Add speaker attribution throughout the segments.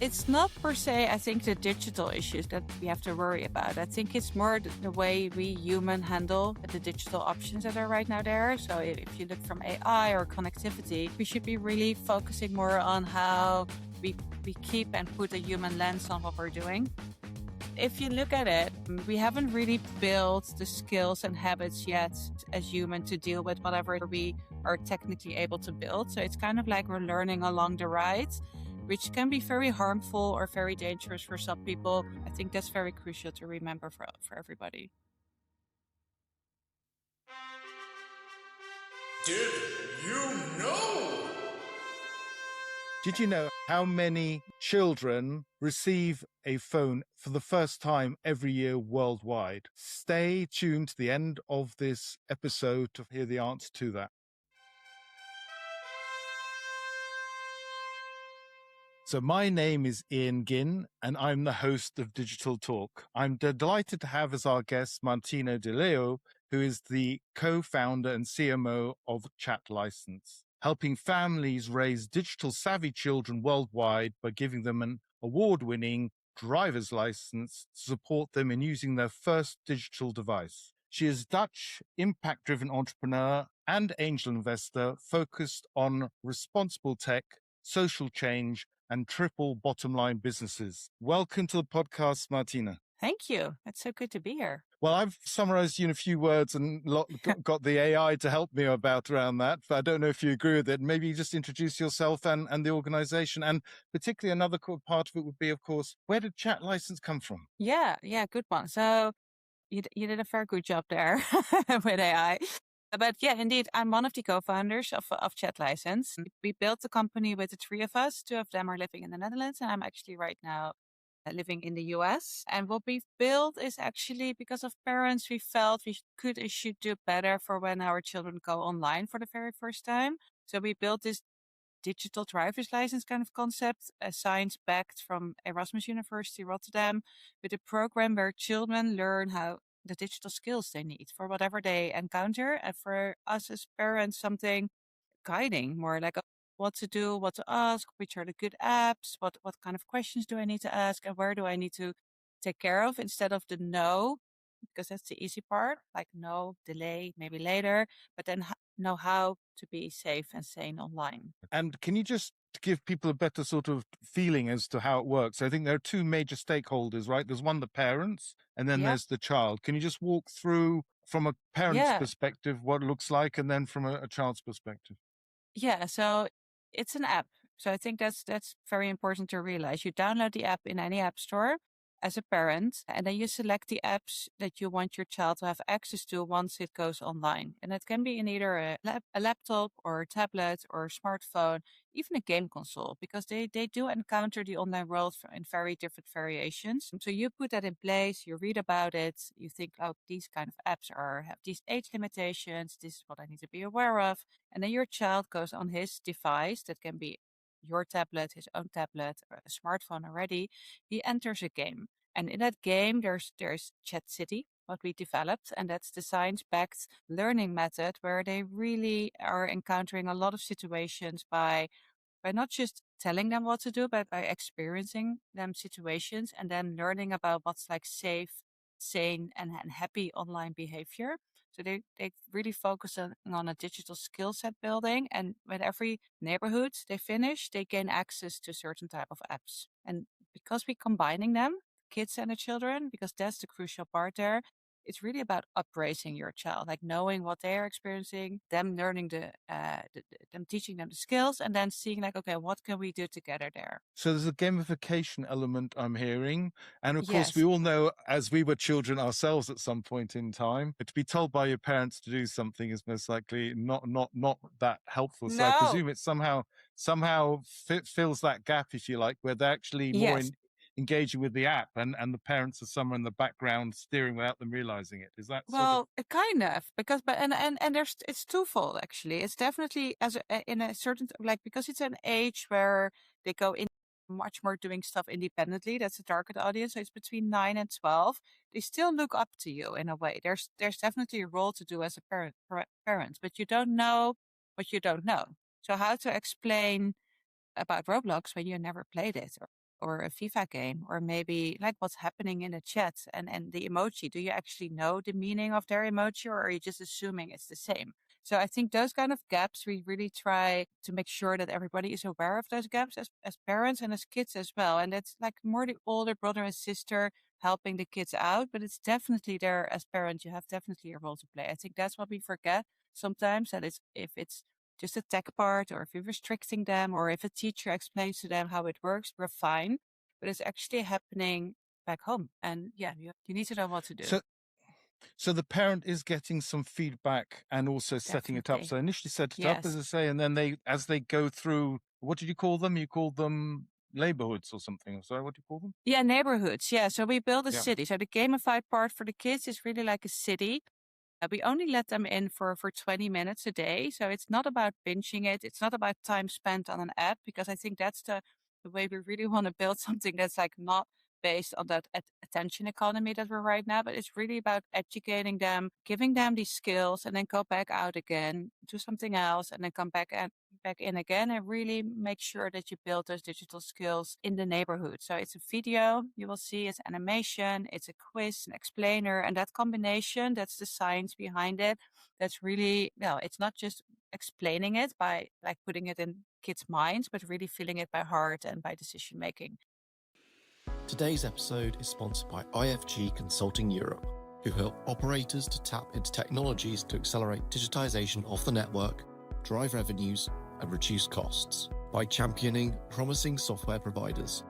Speaker 1: It's not per se, I think, the digital issues that we have to worry about. I think it's more the way we human handle the digital options that are right now there. So if you look from AI or connectivity, we should be really focusing more on how we keep and put a human lens on what we're doing. If you look at it, we haven't really built the skills and habits yet as human to deal with whatever we are technically able to build. So it's kind of like we're learning along the ride, which can be very harmful or very dangerous for some people. I think that's very crucial to remember for everybody.
Speaker 2: Did you know?
Speaker 3: Did you know how many children receive a phone for the first time every year worldwide? Stay tuned to the end of this episode to hear the answer to that. So my name is Ian Ginn, and I'm the host of Digital Talk. I'm delighted to have as our guest Martina De Leo, who is the co-founder and CMO of Chat License, helping families raise digital savvy children worldwide by giving them an award-winning driver's license to support them in using their first digital device. She is a Dutch impact-driven entrepreneur and angel investor focused on responsible tech, social change, and triple bottom line businesses. Welcome to the podcast, Martina.
Speaker 1: Thank you. It's so good to be here.
Speaker 3: Well, I've summarized you in a few words and got the AI to help me about around that. But I don't know if you agree with it. Maybe you just introduce yourself and the organization. And particularly another part of it would be, of course, where did Chat License come from?
Speaker 1: Yeah, good one. So you did a very good job there with AI. But yeah, indeed, I'm one of the co-founders of Chat License. We built the company with the three of us. Two of them are living in the Netherlands, and I'm actually right now living in the US. And what we've built is actually because of parents, we felt we could and should do better for when our children go online for the very first time. So we built this digital driver's license kind of concept, science-backed from Erasmus University Rotterdam, with a program where children learn how the digital skills they need for whatever they encounter. And for us as parents, something guiding more like what to do, what to ask, which are the good apps, what kind of questions do I need to ask, and where do I need to take care of instead of the no, because that's the easy part, like no, delay, maybe later, but then know how to be safe and sane online.
Speaker 3: And can you just give people a better sort of feeling as to how it works? I think there are two major stakeholders, right? There's one, the parents, and then there's the child. Can you just walk through from a parent's perspective what it looks like, and then from a child's perspective?
Speaker 1: Yeah, so it's an app. So I think that's very important to realize. You download the app in any app store as a parent, and then you select the apps that you want your child to have access to once it goes online. And it can be in either a laptop or a tablet or a smartphone, even a game console, because they do encounter the online world in very different variations. And so you put that in place, you read about it, you think, oh, these kind of apps have these age limitations, this is what I need to be aware of. And then your child goes on his device, that can be your tablet, his own tablet, or a smartphone already, he enters a game. And in that game, there's Chat City, what we developed, and that's the science-backed learning method where they really are encountering a lot of situations by not just telling them what to do, but by experiencing them situations and then learning about what's like safe, sane, and happy online behavior. So they really focus on a digital skill set building. And with every neighborhood they finish, they gain access to certain type of apps. And because we're combining them, kids and the children, because that's the crucial part there, it's really about upraising your child, like knowing what they are experiencing, them learning them teaching them the skills, and then seeing like, okay, what can we do together there?
Speaker 3: So there's a gamification element I'm hearing. And of course, we all know, as we were children ourselves at some point in time, but to be told by your parents to do something is most likely not that helpful. So I presume it somehow fills that gap, if you like, where they're actually more engaging with the app and the parents are somewhere in the background steering without them realizing it. Is that
Speaker 1: kind of, because it's twofold actually. It's definitely in a certain, like, because it's an age where they go in much more doing stuff independently. That's the target audience. So it's between 9 and 12. They still look up to you in a way. There's definitely a role to do as a parent, but you don't know what you don't know. So how to explain about Roblox when you never played it, or a FIFA game, or maybe like what's happening in the chat and the emoji. Do you actually know the meaning of their emoji, or are you just assuming it's the same? So I think those kind of gaps, we really try to make sure that everybody is aware of those gaps as parents and as kids as well. And it's like more the older brother and sister helping the kids out, but it's definitely there as parents. You have definitely a role to play. I think that's what we forget sometimes, that it's, if it's just a tech part, or if you're restricting them, or if a teacher explains to them how it works, we're fine. But it's actually happening back home. And yeah, you need to know what to do.
Speaker 3: So the parent is getting some feedback and also setting it up.
Speaker 1: Definitely.
Speaker 3: So initially set it up, as
Speaker 1: Yes.
Speaker 3: I say, and then as they go through, what did you call them? You called them neighborhoods or something. Sorry, what do you call them?
Speaker 1: Yeah, neighborhoods. Yeah. So we build a
Speaker 3: Yeah.
Speaker 1: city. So the gamified part for the kids is really like a city. We only let them in for 20 minutes a day. So it's not about binging it. It's not about time spent on an app, because I think that's the way we really want to build something that's like not based on that attention economy that we're right now, but it's really about educating them, giving them these skills, and then go back out again, do something else, and then come back in again, and really make sure that you build those digital skills in the neighborhood. So it's a video, you will see, it's animation, it's a quiz, an explainer, and that combination, that's the science behind it. That's really, it's not just explaining it by like putting it in kids' minds, but really feeling it by heart and by decision making.
Speaker 4: Today's episode is sponsored by IFG Consulting Europe, who help operators to tap into technologies to accelerate digitization of the network, drive revenues, and reduce costs by championing promising software providers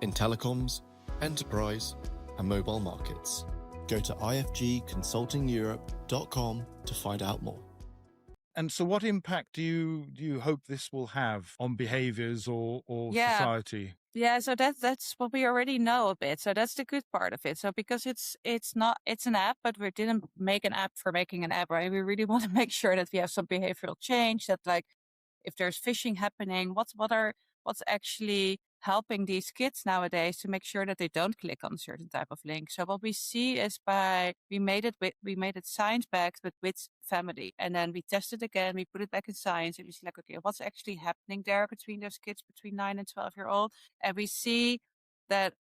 Speaker 4: in telecoms, enterprise, and mobile markets. Go to ifgconsultingeurope.com to find out more.
Speaker 3: And so what impact do you hope this will have on behaviors or society?
Speaker 1: Yeah, so that's what we already know a bit. So that's the good part of it. So because it's an app, but we didn't make an app for making an app, right? We really want to make sure that we have some behavioral change, that like if there's phishing happening, what's actually helping these kids nowadays to make sure that they don't click on a certain type of link. So what we see is we made it science backed, but with family, and then we test it again, we put it back in science, and we see like, okay, what's actually happening there between those kids between 9 and 12-year-old, and we see that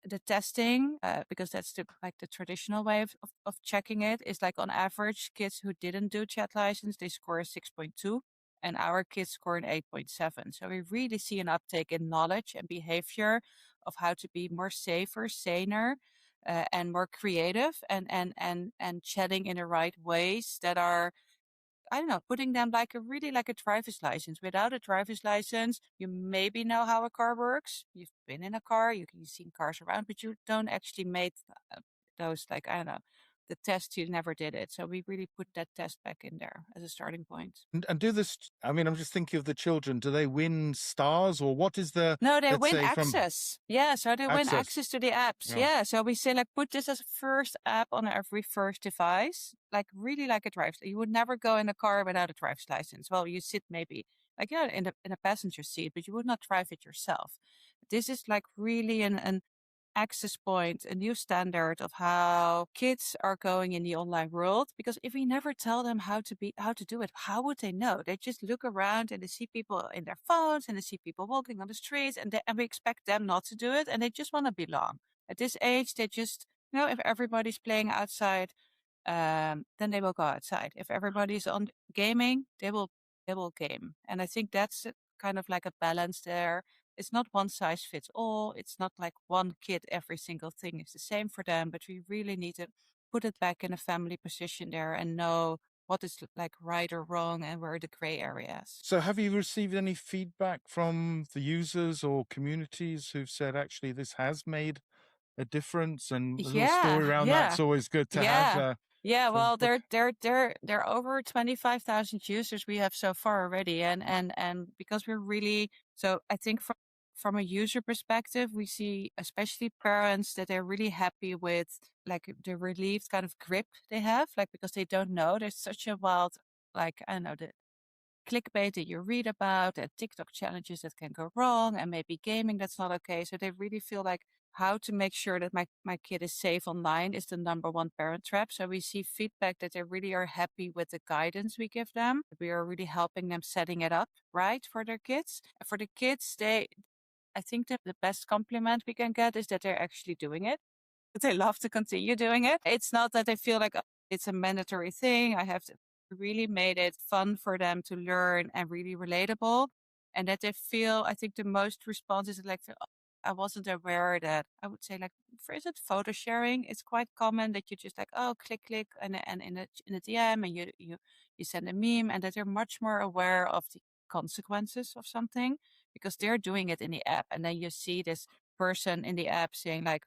Speaker 1: the testing, because that's the traditional way of checking it, is like on average, kids who didn't do chat license, they score a 6.2. And our kids score an 8.7. So we really see an uptake in knowledge and behavior of how to be more safer, saner, and more creative, and chatting in the right ways that are, I don't know, putting them like a driver's license. Without a driver's license, you maybe know how a car works. You've been in a car, you've seen cars around, but you don't actually make those, like, I don't know, the test, you never did it. So we really put that test back in there as a starting point.
Speaker 3: And do this, I mean, I'm just thinking of the children. Do they win stars, or what is the...
Speaker 1: No, they win access. Yeah, so they win access to the apps. Yeah, so we say like, put this as a first app on every first device, like really like a driver's. You would never go in a car without a driver's license. Well, you sit maybe like, yeah, in a passenger seat, but you would not drive it yourself. This is like really an access point, a new standard of how kids are going in the online world. Because if we never tell them how to do it, how would they know? They just look around and they see people in their phones, and they see people walking on the streets, and we expect them not to do it, and they just want to belong. At this age, they just, if everybody's playing outside, then they will go outside. If everybody's on gaming, they will game. And I think that's kind of like a balance there. It's not one size fits all. It's not like one kid, every single thing is the same for them, but we really need to put it back in a family position there and know what is like right or wrong and where are the gray areas.
Speaker 3: So have you received any feedback from the users or communities who've said, actually, this has made a difference, and a little story around that's always good to have?
Speaker 1: Well, they're over 25,000 users we have so far already, and because we're really, so I think from a user perspective, we see especially parents that they're really happy with like the relieved kind of grip they have, like because they don't know there's such a wild, like, I don't know, the clickbait that you read about, and TikTok challenges that can go wrong, and maybe gaming that's not okay. So they really feel like how to make sure that my kid is safe online is the number one parent trap. So we see feedback that they really are happy with the guidance we give them. We are really helping them setting it up right for their kids. And for the kids, I think that the best compliment we can get is that they're actually doing it. That they love to continue doing it. It's not that they feel like it's a mandatory thing. I have to really made it fun for them to learn and really relatable. And that they feel, I think the most responses like, I wasn't aware that, I would say, like, for instance, photo sharing. It's quite common that you just like, oh, click, and in a DM, and you send a meme, and that they're much more aware of the consequences of something because they're doing it in the app, and then you see this person in the app saying like,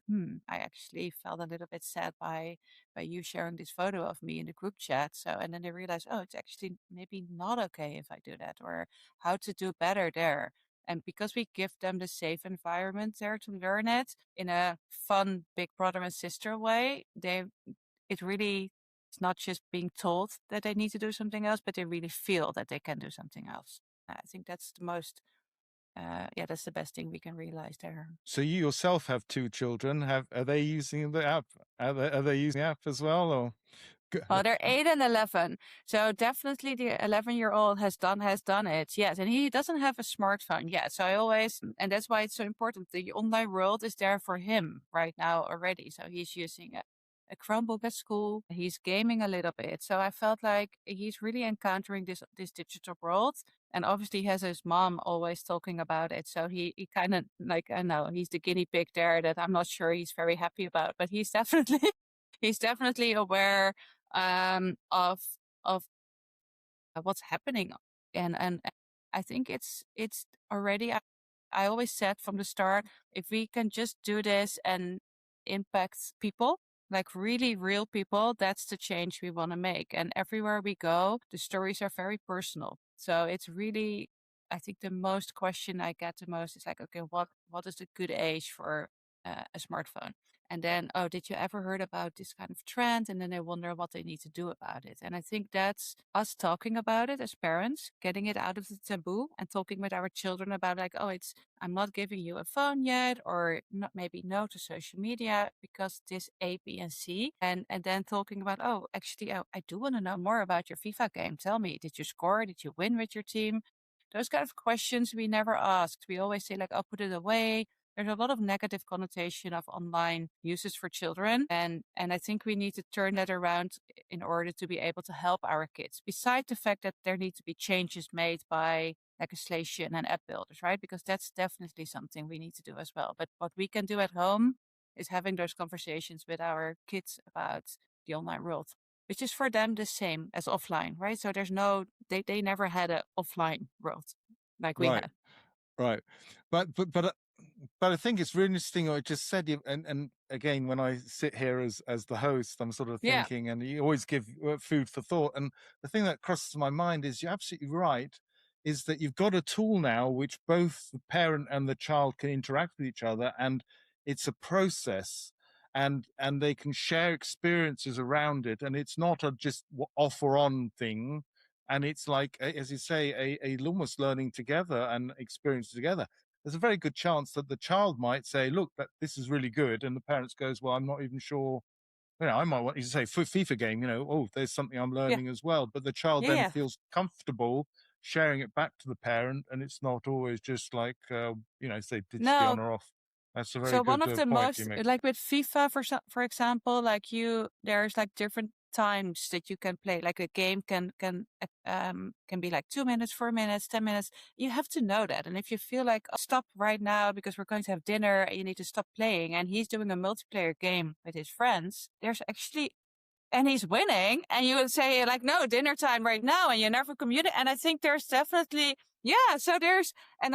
Speaker 1: I actually felt a little bit sad by you sharing this photo of me in the group chat. So, and then they realize, oh, it's actually maybe not okay if I do that, or how to do better there. And because we give them the safe environment there to learn it in a fun big brother and sister way, it's not just being told that they need to do something else, but they really feel that they can do something else. I think that's the most, that's the best thing we can realize there.
Speaker 3: So you yourself have 2 children. Are they using the app? Are they using the app as well, or?
Speaker 1: Well, they're 8 and 11. So definitely the 11-year-old has done it. Yes. And he doesn't have a smartphone yet. So and that's why it's so important. The online world is there for him right now already. So he's using a Chromebook at school. He's gaming a little bit. So I felt like he's really encountering this digital world. And obviously he has his mom always talking about it. So he kind of like, I know he's the guinea pig there that I'm not sure he's very happy about, but he's definitely aware of what's happening, and I think it's already. I always said from the start, if we can just do this and impact people, like really real people, that's the change we want to make. And everywhere we go, the stories are very personal. So it's really, I think the most question I get the most is like, okay, what is a good age for a smartphone? And then, oh, did you ever heard about this kind of trend? And then they wonder what they need to do about it. And I think that's us talking about it as parents, getting it out of the taboo and talking with our children about like, oh, I'm not giving you a phone yet, or not, maybe no to social media because this A, B, and C. And then talking about, oh, actually, I do want to know more about your FIFA game. Tell me, did you score? Did you win with your team? Those kind of questions we never asked. We always say like, oh, put it away. There's a lot of negative connotation of online uses for children. And I think we need to turn that around in order to be able to help our kids. Besides the fact that there need to be changes made by legislation and app builders, right? Because that's definitely something we need to do as well. But what we can do at home is having those conversations with our kids about the online world, which is for them the same as offline, right? So there's they never had an offline world like we had.
Speaker 3: Right. But I think it's really interesting what I just said. And again, when I sit here as the host, I'm sort of thinking, and you always give food for thought. And the thing that crosses my mind is you're absolutely right, is that you've got a tool now which both the parent and the child can interact with each other, and it's a process, and they can share experiences around it, and it's not a just off or on thing. And it's like, as you say, a almost learning together and experience together. There's a very good chance that the child might say, look, this is really good. And the parents goes, well, I'm not even sure. I might want you to say FIFA game, oh, there's something I'm learning as well. But the child then feels comfortable sharing it back to the parent. And it's not always just like, say, digitally on or off. That's a very good
Speaker 1: one of the
Speaker 3: point
Speaker 1: most,
Speaker 3: you make.
Speaker 1: like with FIFA, for example, like there's like different times that you can play. Like a game can be like 2 minutes, 4 minutes, 10 minutes. You have to know that. And if you feel like, oh, stop right now because we're going to have dinner and you need to stop playing, and he's doing a multiplayer game with his friends, and he's winning, and you would say like, no, dinner time right now, and you never communicate. And I think there's definitely, so there's, and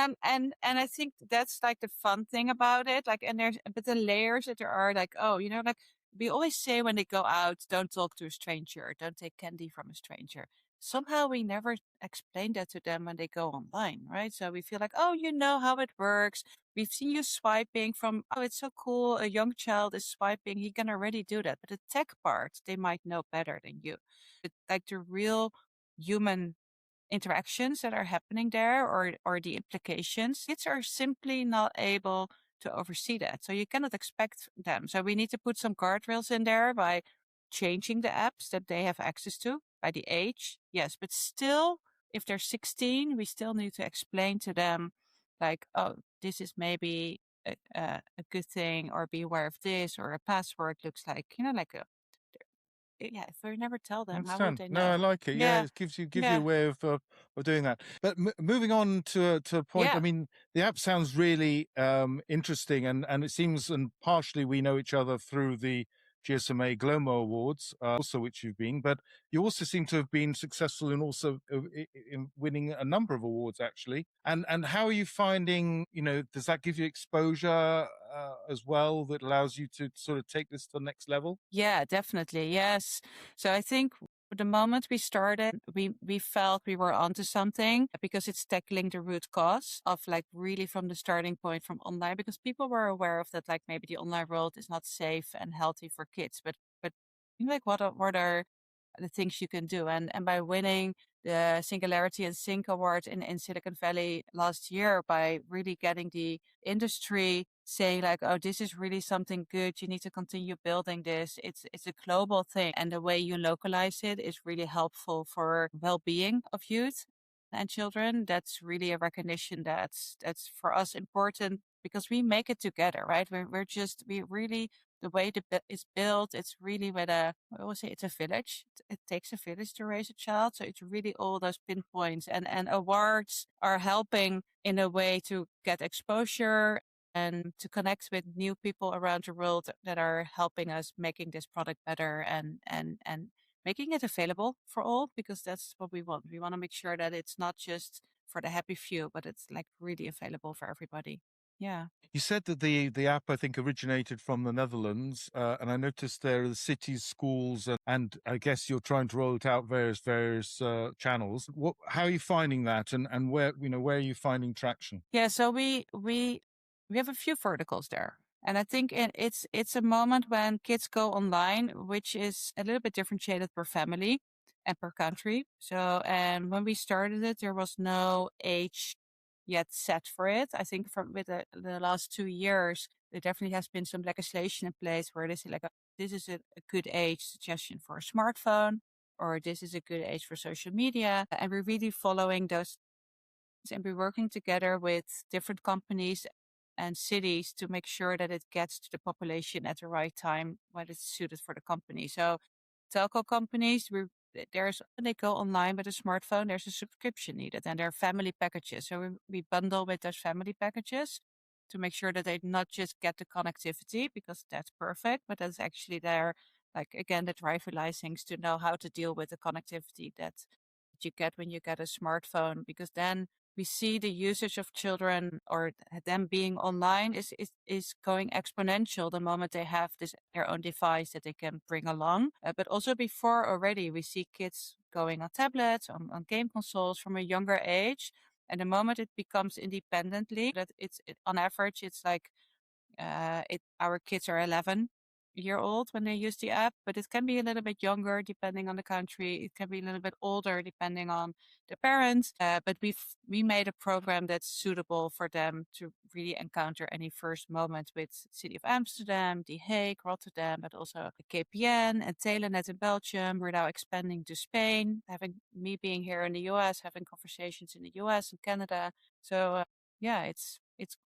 Speaker 1: I think that's like the fun thing about it. Like, but the layers that there are, like, oh, like we always say when they go out, don't talk to a stranger, don't take candy from a stranger. Somehow we never explain that to them when they go online, right? So we feel like, oh, you know how it works. We've seen you swiping from, oh, it's so cool. A young child is swiping. He can already do that. But the tech part, they might know better than you. But like the real human interactions that are happening there, or the implications, kids are simply not able to oversee that. So you cannot expect them. So we need to put some guardrails in there by changing the apps that they have access to by the age. Yes, but still, if they're 16, we still need to explain to them like, oh, this is maybe a good thing, or be aware of this, or a password looks like, like yeah, if we never tell
Speaker 3: I
Speaker 1: them, how would
Speaker 3: understand.
Speaker 1: they
Speaker 3: No, I
Speaker 1: know?
Speaker 3: like it. Yeah,
Speaker 1: Yeah,
Speaker 3: it gives you
Speaker 1: yeah,
Speaker 3: a way of doing that. But moving on to a point. I
Speaker 1: yeah,
Speaker 3: mean, the app sounds really interesting, and it seems, and partially we know each other through the GSMA Glomo Awards, also which you've been. But you also seem to have been successful in also in winning a number of awards actually. And how are you finding? Does that give you exposure as well that allows you to sort of take this to the next level?
Speaker 1: yeah, definitely. Yes. So I think the moment we started, we felt we were onto something, because it's tackling the root cause of, like, really from the starting point from online, because people were aware of that, like, maybe the online world is not safe and healthy for kids, but like, what are the things you can do? And by winning the Singularity and Sync Award in Silicon Valley last year, by really getting the industry saying, like, oh, this is really something good, you need to continue building this, it's a global thing, and the way you localize it is really helpful for well-being of youth and children. That's really a recognition that's for us important, because we make it together, right? We really, the way it's built, it's really with I always say it's a village. It takes a village to raise a child. So it's really all those pinpoints, and awards are helping in a way to get exposure and to connect with new people around the world that are helping us making this product better, and making it available for all, because that's what we want. We want to make sure that it's not just for the happy few, but it's, like, really available for everybody. Yeah.
Speaker 3: You said that the app, I think, originated from the Netherlands, and I noticed there are the cities, schools, and I guess you're trying to roll it out various channels. How are you finding that, and where are you finding traction?
Speaker 1: Yeah, so we have a few verticals there. And I think it's a moment when kids go online, which is a little bit differentiated per family and per country. So, and when we started it, there was no age yet set for it. I think from with the last 2 years, there definitely has been some legislation in place where they say, like, this is a good age suggestion for a smartphone, or this is a good age for social media. And we're really following those, and we're working together with different companies and cities to make sure that it gets to the population at the right time when it's suited for the company. So telco companies, when they go online with a smartphone, there's a subscription needed, and there are family packages. So we bundle with those family packages to make sure that they not just get the connectivity, because that's perfect, but that's actually their, like, again, the driver license to know how to deal with the connectivity that you get when you get a smartphone, because then we see the usage of children, or them being online, is going exponential the moment they have their own device that they can bring along. But also before, already we see kids going on tablets, on game consoles from a younger age. And the moment it becomes independently, that on average, it's like our kids are 11-year-old when they use the app, but it can be a little bit younger depending on the country. It can be a little bit older depending on the parents. But we made a program that's suitable for them to really encounter any first moment with City of Amsterdam, The Hague, Rotterdam, but also KPN and Telenet in Belgium. We're now expanding to Spain, having me being here in the US, having conversations in the US and Canada. So yeah,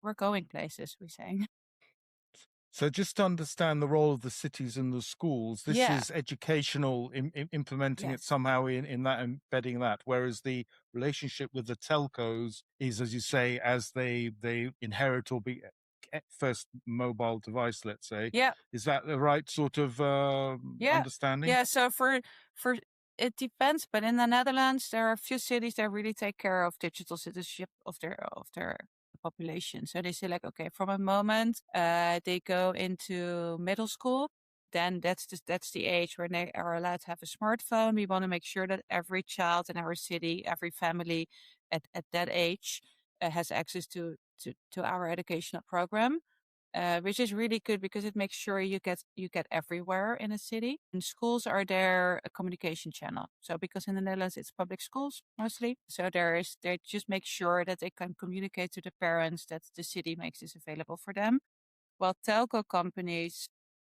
Speaker 1: we're going places, we're saying.
Speaker 3: So just to understand the role of the cities and the schools, this
Speaker 1: Yeah.
Speaker 3: is educational, implementing it
Speaker 1: Yes.
Speaker 3: somehow in that, embedding that, whereas the relationship with the telcos is, as you say, as they inherit or be first mobile device, let's say.
Speaker 1: Yeah.
Speaker 3: Is that the right sort of
Speaker 1: Yeah.
Speaker 3: understanding?
Speaker 1: Yeah. So for it depends, but in the Netherlands, there are a few cities that really take care of digital citizenship of their population. So they say, like, okay, from a moment they go into middle school, then that's the age where they are allowed to have a smartphone. We want to make sure that every child in our city, every family at that age has access to our educational program. Which is really good because it makes sure you get everywhere in a city. And schools are their communication channel. So because in the Netherlands it's public schools mostly, so they just make sure that they can communicate to the parents that the city makes this available for them. While telco companies,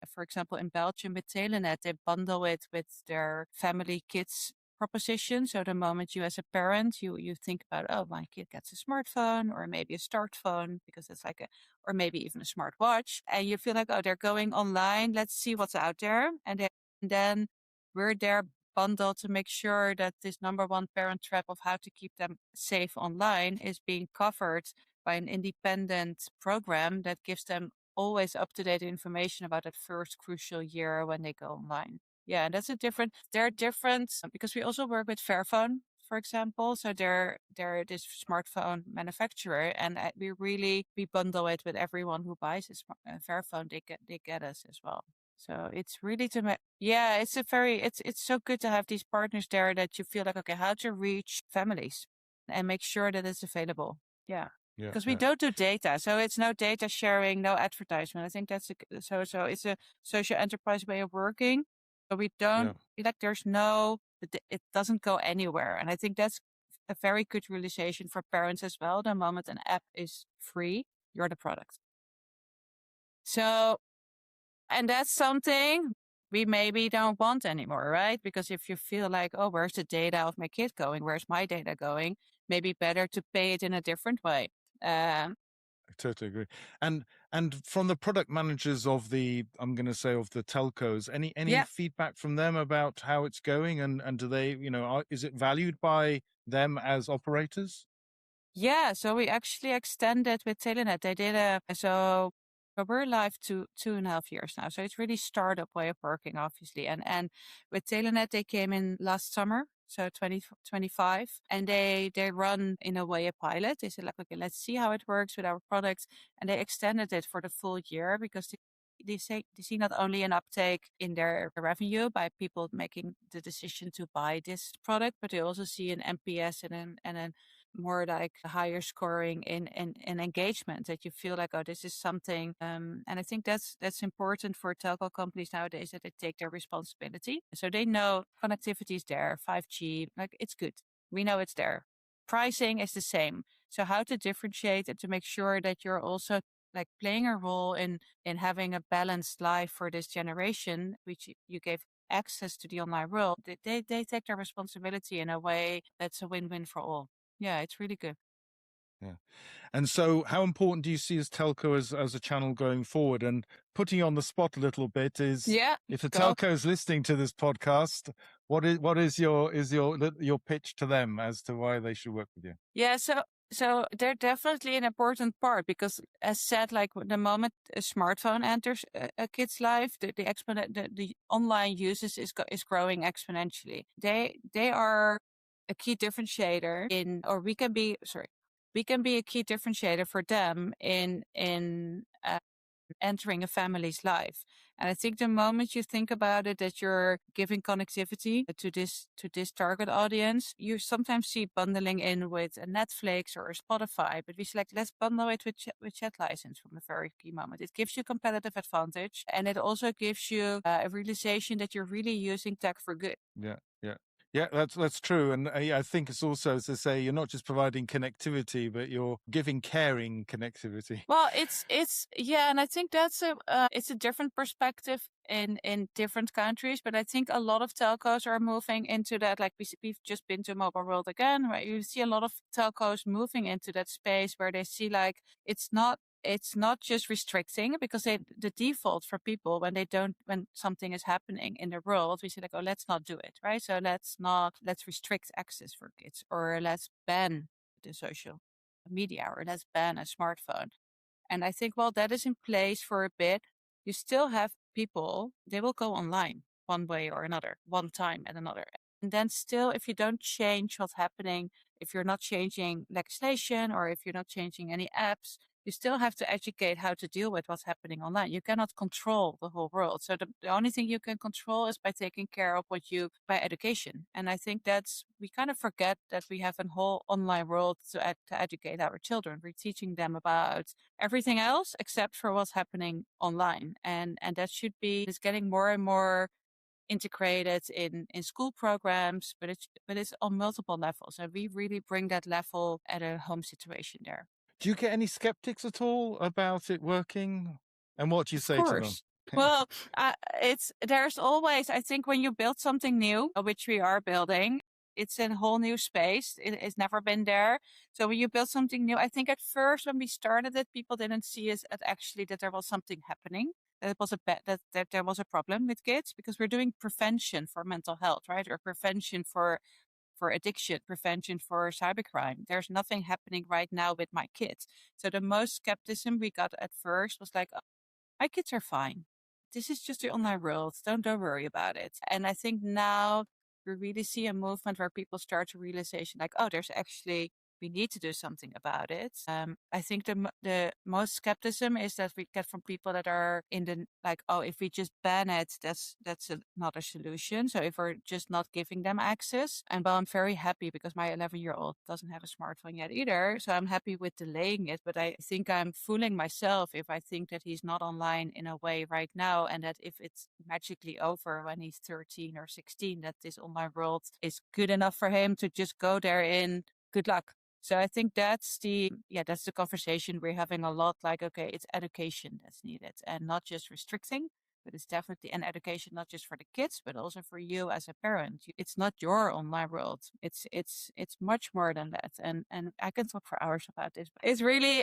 Speaker 1: for example, in Belgium with Telenet, they bundle it with their family kids proposition. So the moment you as a parent, you think about, oh, my kid gets a smartphone or maybe a smartphone because it's like or maybe even a smartwatch. And you feel like, oh, they're going online. Let's see what's out there. And then we're there bundled to make sure that this number one parent trap of how to keep them safe online is being covered by an independent program that gives them always up-to-date information about that first crucial year when they go online. Yeah, and they're different because we also work with Fairphone, for example. So they're this smartphone manufacturer, and we bundle it with everyone who buys a Fairphone. They get us as well. So it's really it's so good to have these partners there that you feel like, okay, how to reach families and make sure that it's available. Yeah. Because we don't do data, so it's no data sharing, no advertisement. I think that's so it's a social enterprise way of working. But we don't it doesn't go anywhere, and I think that's a very good realization for parents as well. The moment an app is free, you're the product. So, and that's something we maybe don't want anymore, right? Because if you feel like, oh, where's the data of my kid going? Where's my data going? Maybe better to pay it in a different way.
Speaker 3: I totally agree. And from the product managers of the telcos, any feedback from them about how it's going, and do they, is it valued by them as operators?
Speaker 1: Yeah, so we actually extended with Telenet. They did so we're live 2.5 years now. So it's really startup way of working, obviously. And with Telenet, they came in last summer, so 2025, and they run in a way a pilot. They said, like, okay, let's see how it works with our products, and they extended it for the full year because they see not only an uptake in their revenue by people making the decision to buy this product, but they also see an NPS and an more like higher scoring in engagement, that you feel like, oh, this is something. And I think that's important for telco companies nowadays, that they take their responsibility. So they know connectivity is there, 5G, like it's good. We know it's there. Pricing is the same. So how to differentiate and to make sure that you're also like playing a role in having a balanced life for this generation, which you gave access to the online world. They take their responsibility in a way that's a win-win for all. Yeah, it's really good.
Speaker 3: Yeah. And so how important do you see as telco as a channel going forward? And putting you on the spot a little bit is, if a telco is listening to this podcast, what is your pitch to them as to why they should work with you?
Speaker 1: Yeah, so they're definitely an important part because, as said, like the moment a smartphone enters a kid's life, the online usage is growing exponentially. They are a key differentiator we can be a key differentiator for them in entering a family's life. And I think the moment you think about it, that you're giving connectivity to this target audience, you sometimes see bundling in with a Netflix or a Spotify, but we select, let's bundle it with chat license from the very key moment. It gives you competitive advantage, and it also gives you a realization that you're really using tech for good.
Speaker 3: Yeah, that's true. And I think it's also, as they say, you're not just providing connectivity, but you're giving caring connectivity.
Speaker 1: Well, it's and I think that's it's a different perspective in different countries, but I think a lot of telcos are moving into that. Like we've just been to Mobile World again, right? You see a lot of telcos moving into that space where they see like it's not just restricting, because the default for people when something is happening in the world, we say like, oh, let's not do it, right? So let's restrict access for kids, or let's ban the social media, or let's ban a smartphone. And I think, well, that is in place for a bit. You still have people, they will go online one way or another, one time and another. And then still, if you don't change what's happening, if you're not changing legislation, or if you're not changing any apps, you still have to educate how to deal with what's happening online. You cannot control the whole world. So the only thing you can control is by taking care of by education. And I think we kind of forget that we have a whole online world to educate our children. We're teaching them about everything else except for what's happening online. And that it's getting more and more integrated in school programs, but it's on multiple levels. And we really bring that level at a home situation there.
Speaker 3: Do you get any skeptics at all about it working? And what do you say to them?
Speaker 1: Well, there's always, I think when you build something new, which we are building, it's a whole new space. It's never been there. So when you build something new, I think at first when we started it, people didn't see us at actually that there was something happening. That it was that there was a problem with kids, because we're doing prevention for mental health, right? Or prevention for addiction, prevention for cybercrime. There's nothing happening right now with my kids. So the most skepticism we got at first was like, oh, my kids are fine. This is just the online world. Don't worry about it. And I think now we really see a movement where people start to realization like, oh, there's actually, we need to do something about it. I think the most skepticism is that we get from people that are in the like, oh, if we just ban it, that's not a solution. So if we're just not giving them access, and well, I'm very happy because my 11-year-old doesn't have a smartphone yet either. So I'm happy with delaying it, but I think I'm fooling myself if I think that he's not online in a way right now, and that if it's magically over when he's 13 or 16, that this online world is good enough for him to just go there in. Good luck. So I think that's the conversation we're having a lot. Like, okay, it's education that's needed, and not just restricting, but it's definitely an education, not just for the kids, but also for you as a parent. It's not your online world. It's much more than that. And I can talk for hours about this. But it's really,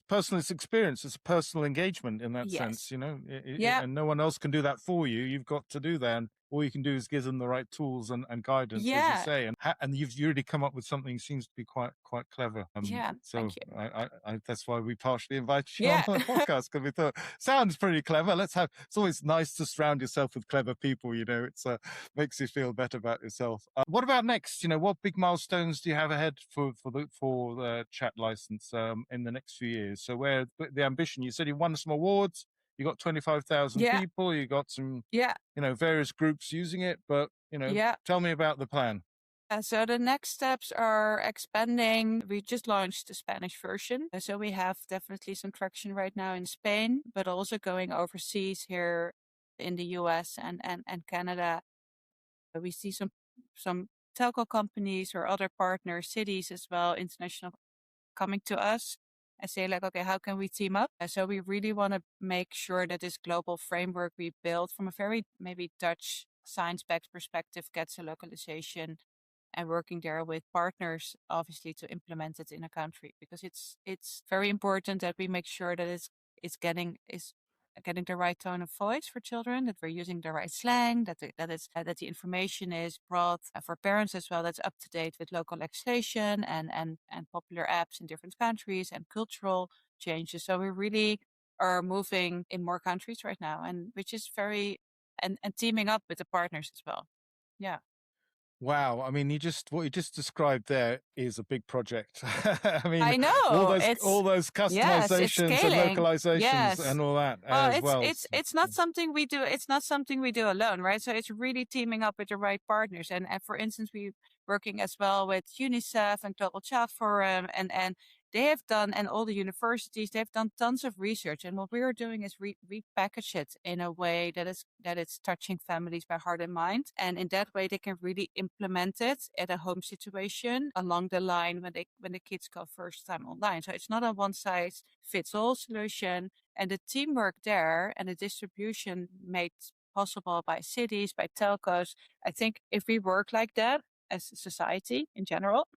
Speaker 3: Personal experience. It's a personal engagement in that sense, you know, and no one else can do that for you. You've got to do that. And all you can do is give them the right tools and guidance, as you say. And you've really come up with something that seems to be quite clever. So
Speaker 1: thank you.
Speaker 3: I that's why we partially invited you on the podcast, because we thought, sounds pretty clever. It's always nice to surround yourself with clever people, you know. It's makes you feel better about yourself. What about next? You know, what big milestones do you have ahead for the chat license in the next few years? So where the ambition, you said you won some awards, you got 25,000 people, you got some, you know, various groups using it, but, you know, tell me about the plan.
Speaker 1: So the next steps are expanding. We just launched the Spanish version. So we have definitely some traction right now in Spain, but also going overseas here in the US and Canada. We see some telco companies or other partner cities as well, international, coming to us and say like, okay, how can we team up? So we really want to make sure that this global framework we built from a very maybe Dutch science-backed perspective gets a localization, and working there with partners, obviously, to implement it in a country, because it's very important that we make sure that it's getting the right tone of voice for children, that we're using the right slang, that the information is brought for parents as well, that's up to date with local legislation and popular apps in different countries and cultural changes. So we really are moving in more countries right now, and which is very and teaming up with the partners as well. Yeah.
Speaker 3: Wow, I mean, what you just described there is a big project. I mean,
Speaker 1: I know
Speaker 3: all those customizations and localizations and all that as well.
Speaker 1: It's not something we do. It's not something we do alone, right? So it's really teaming up with the right partners. And for instance, we're working as well with UNICEF and Global Child Forum, and they have done, and all the universities, they've done tons of research. And what we are doing is repackage it in a way that it's touching families by heart and mind. And in that way, they can really implement it at a home situation along the line when the kids go first time online. So it's not a one size fits all solution. And the teamwork there and the distribution made possible by cities, by telcos. I think if we work like that as a society in general,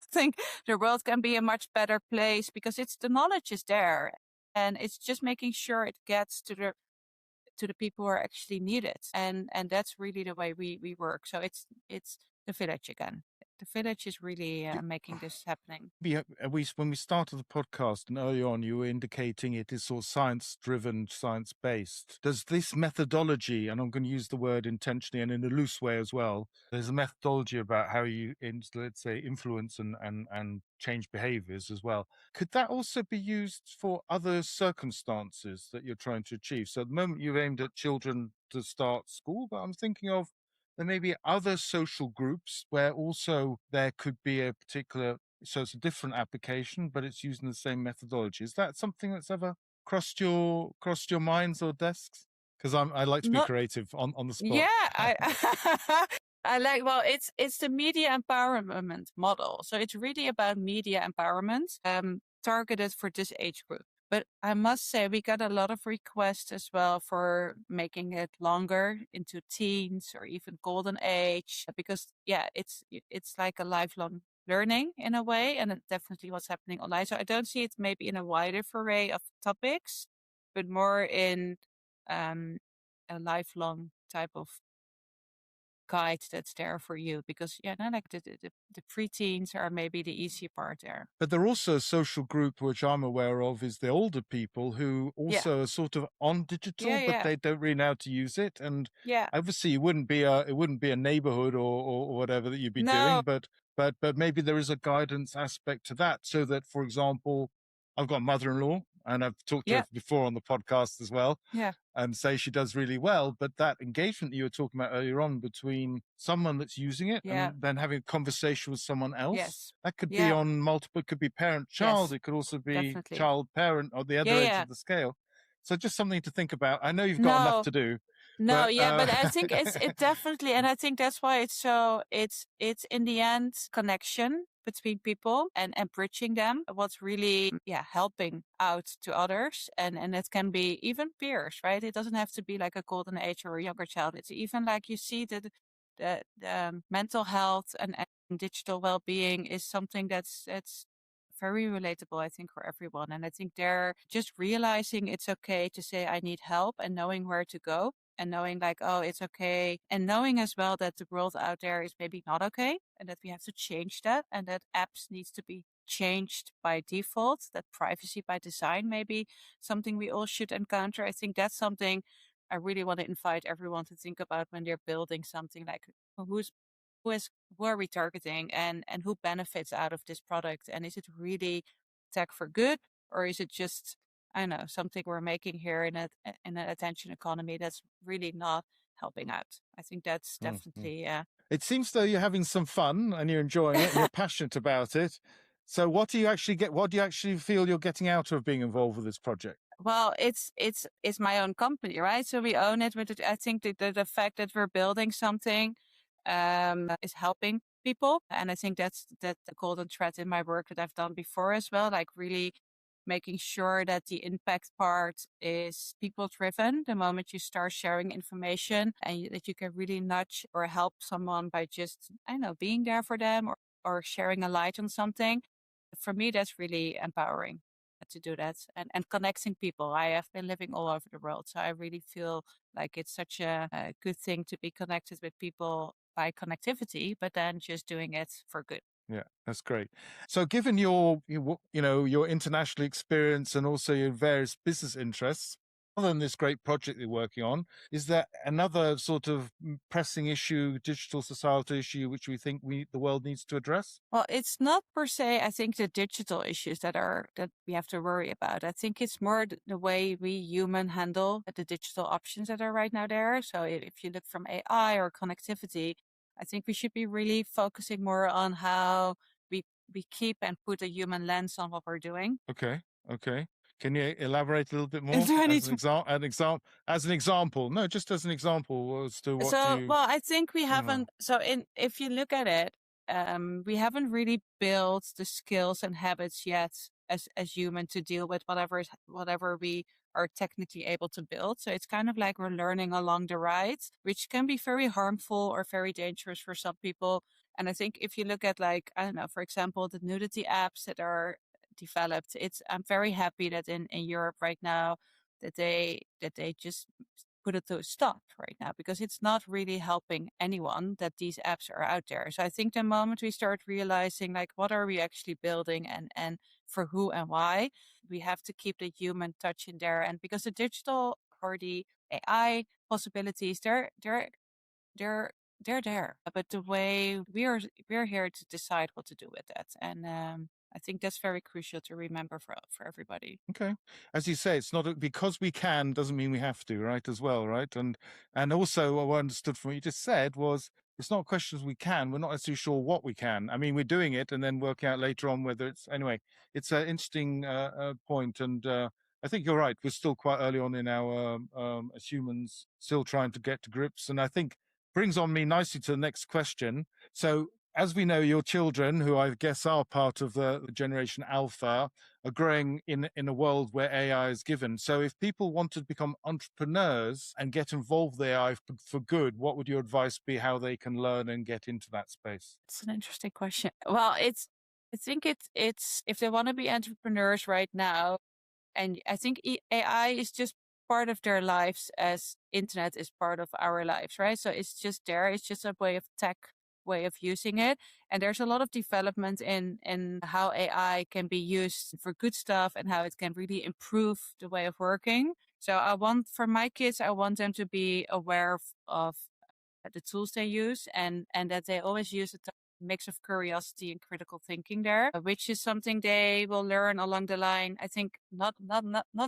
Speaker 1: I think the world can be a much better place, because the knowledge is there, and it's just making sure it gets to the people who are actually need it. And that's really the way we work. So it's the village again. The village is really making this happening.
Speaker 3: When we started the podcast and early on, you were indicating it is sort of science-driven, science-based. Does this methodology, and I'm going to use the word intentionally and in a loose way as well, there's a methodology about how you, let's say, influence and change behaviors as well. Could that also be used for other circumstances that you're trying to achieve? So at the moment, you've aimed at children to start school, but I'm thinking of there may be other social groups where also there could be a particular, so it's a different application, but it's using the same methodology. Is that something that's ever crossed your minds or desks? Because I like to be creative on the spot.
Speaker 1: Yeah, I like, well, it's the media empowerment model. So it's really about media empowerment targeted for this age group. But I must say, we got a lot of requests as well for making it longer into teens or even golden age, because it's like a lifelong learning in a way, and it's definitely what's happening online. So I don't see it maybe in a wider array of topics, but more in a lifelong type of guide that's there for you, because like the preteens are maybe the easy part there.
Speaker 3: But there are also a social group which I'm aware of is the older people who also are sort of on digital, but they don't really know how to use it. And obviously, it wouldn't be a neighborhood or whatever that you'd be doing, but maybe there is a guidance aspect to that, so that, for example, I've got a mother-in-law, and I've talked to her before on the podcast as well. And say she does really well, but that engagement that you were talking about earlier on between someone that's using it and then having a conversation with someone else, that could be on multiple, it could be parent-child, it could also be child-parent or the other edge of the scale. So just something to think about. I know you've got enough to do.
Speaker 1: No, but I think it definitely, and I think that's why it's in the end connection between people and bridging them, what's really helping out to others, and it can be even peers, right? It doesn't have to be like a golden age or a younger child. It's even like you see that the mental health and digital well-being is something that's very relatable, I think, for everyone. And I think they're just realizing it's okay to say I need help, and knowing where to go, and knowing like, oh, it's okay. And knowing as well that the world out there is maybe not okay, and that we have to change that, and that apps needs to be changed by default, that privacy by design may be something we all should encounter. I think that's something I really want to invite everyone to think about when they're building something, like who are we targeting, and who benefits out of this product, and is it really tech for good, or is it just, I don't know, something we're making here in an attention economy that's really not helping out. I think that's definitely
Speaker 3: It seems though you're having some fun and you're enjoying it and you're passionate about it. So what do you actually feel you're getting out of being involved with this project?
Speaker 1: Well, it's my own company, right? So we own it, but I think the fact that we're building something is helping people. And I think that's the golden thread in my work that I've done before as well, like really making sure that the impact part is people driven the moment you start sharing information, and that you can really nudge or help someone by just, I don't know, being there for them, or sharing a light on something. For me, that's really empowering to do that, and connecting people. I have been living all over the world, so I really feel like it's such a good thing to be connected with people by connectivity, but then just doing it for good.
Speaker 3: Yeah, that's great. So given your international experience and also your various business interests, other than this great project you're working on, is there another sort of pressing issue, digital society issue, which we think the world needs to address?
Speaker 1: Well, it's not per se, I think, the digital issues that we have to worry about. I think it's more the way we human handle the digital options that are right now there. So if you look from AI or connectivity, I think we should be really focusing more on how we keep and put a human lens on what we're doing.
Speaker 3: Okay. Can you elaborate a little bit more? As an example? No, just as an example as to what
Speaker 1: well, I think we haven't. So if you look at it, we haven't really built the skills and habits yet as human to deal with whatever we are technically able to build. So it's kind of like we're learning along the ride, which can be very harmful or very dangerous for some people. And I think if you look at, like, I don't know, for example, the nudity apps that are developed, I'm very happy that in Europe right now that they just put it to a stop right now, because it's not really helping anyone that these apps are out there. So I think the moment we start realizing, like, what are we actually building, and for who and why, we have to keep the human touch in there. And because the digital or the AI possibilities, they're there. But the way we're here to decide what to do with that. And I think that's very crucial to remember for everybody.
Speaker 3: Okay. As you say, it's not because we can doesn't mean we have to, right? As well, right? And also what I understood from what you just said was it's not questions we can. We're not necessarily sure what we can. I mean, we're doing it and then working out later on whether it's, anyway, it's an interesting point. And I think you're right. We're still quite early on in our, as humans, still trying to get to grips. And I think brings on me nicely to the next question. So as we know, your children, who I guess are part of the Generation Alpha, are growing in a world where AI is given. So if people want to become entrepreneurs and get involved with AI for good, what would your advice be how they can learn and get into that space?
Speaker 1: It's an interesting question. Well, I think it's if they want to be entrepreneurs right now, and I think AI is just part of their lives as internet is part of our lives, right? So it's just there. It's just a way of using it. And there's a lot of development in how AI can be used for good stuff and how it can really improve the way of working. So for my kids, I want them to be aware of the tools they use and that they always use a mix of curiosity and critical thinking there, which is something they will learn along the line. I think not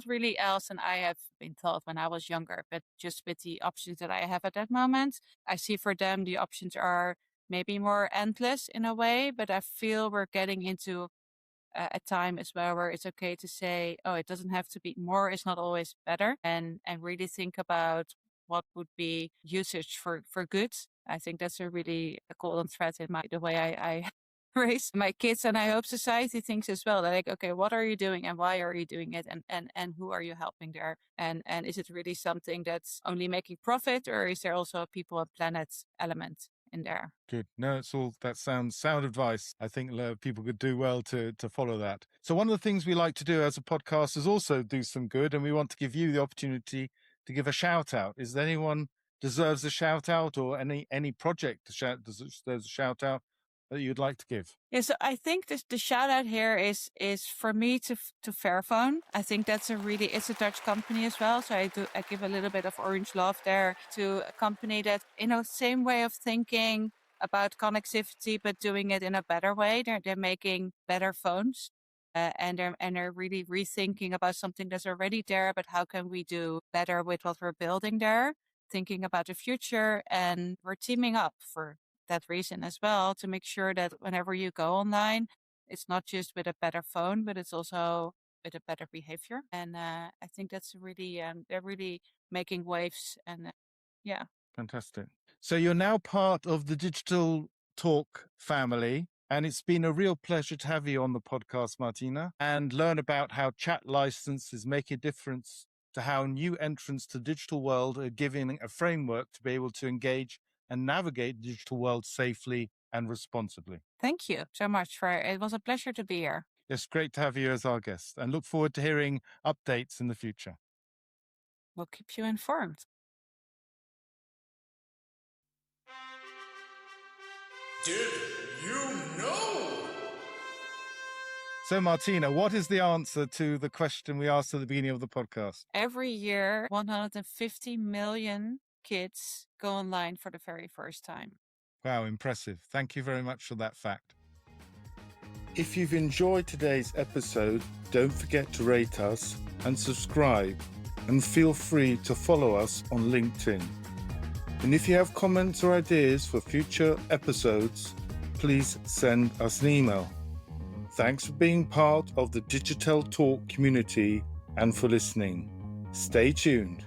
Speaker 1: really else than I have been taught when I was younger, but just with the options that I have at that moment. I see for them the options are maybe more endless in a way, but I feel we're getting into a time as well where it's okay to say, oh, it doesn't have to be more is not always better, and really think about what would be usage for good. I think that's a really golden thread in the way I raise my kids, and I hope society thinks as well. They're like, okay, what are you doing and why are you doing it, and who are you helping there, and is it really something that's only making profit, or is there also a people and planet element in there?
Speaker 3: Good. No, it's all that sound advice. I think people could do well to follow that. So one of the things we like to do as a podcast is also do some good, and we want to give you the opportunity to give a shout out. Is there anyone deserves a shout out, or any project deserves a shout out that you'd like to give?
Speaker 1: Yeah, so I think the shout out here is for me to Fairphone. I think that's it's a Dutch company as well. So I give a little bit of orange love there to a company that, same way of thinking about connectivity, but doing it in a better way. They're making better phones. And they're really rethinking about something that's already there, but how can we do better with what we're building there? Thinking about the future, and we're teaming up for that reason as well, to make sure that whenever you go online, it's not just with a better phone, but it's also with a better behavior. And I think that's really they're really making waves, and yeah.
Speaker 3: Fantastic. So you're now part of the Digital Talk family, and it's been a real pleasure to have you on the podcast, Martina, and learn about how chat licenses make a difference to how new entrants to the digital world are giving a framework to be able to engage and navigate the digital world safely and responsibly.
Speaker 1: Thank you so much it was a pleasure to be here.
Speaker 3: It's great to have you as our guest, and look forward to hearing updates in the future.
Speaker 1: We'll keep you informed.
Speaker 2: Did you know?
Speaker 3: So, Martina, what is the answer to the question we asked at the beginning of the podcast?
Speaker 1: Every year, 150 million kids go online for the very first time.
Speaker 3: Wow, impressive. Thank you very much for that fact. If you've enjoyed today's episode, don't forget to rate us and subscribe, and feel free to follow us on LinkedIn. And if you have comments or ideas for future episodes, please send us an email. Thanks for being part of the Digitel Talk community and for listening. Stay tuned.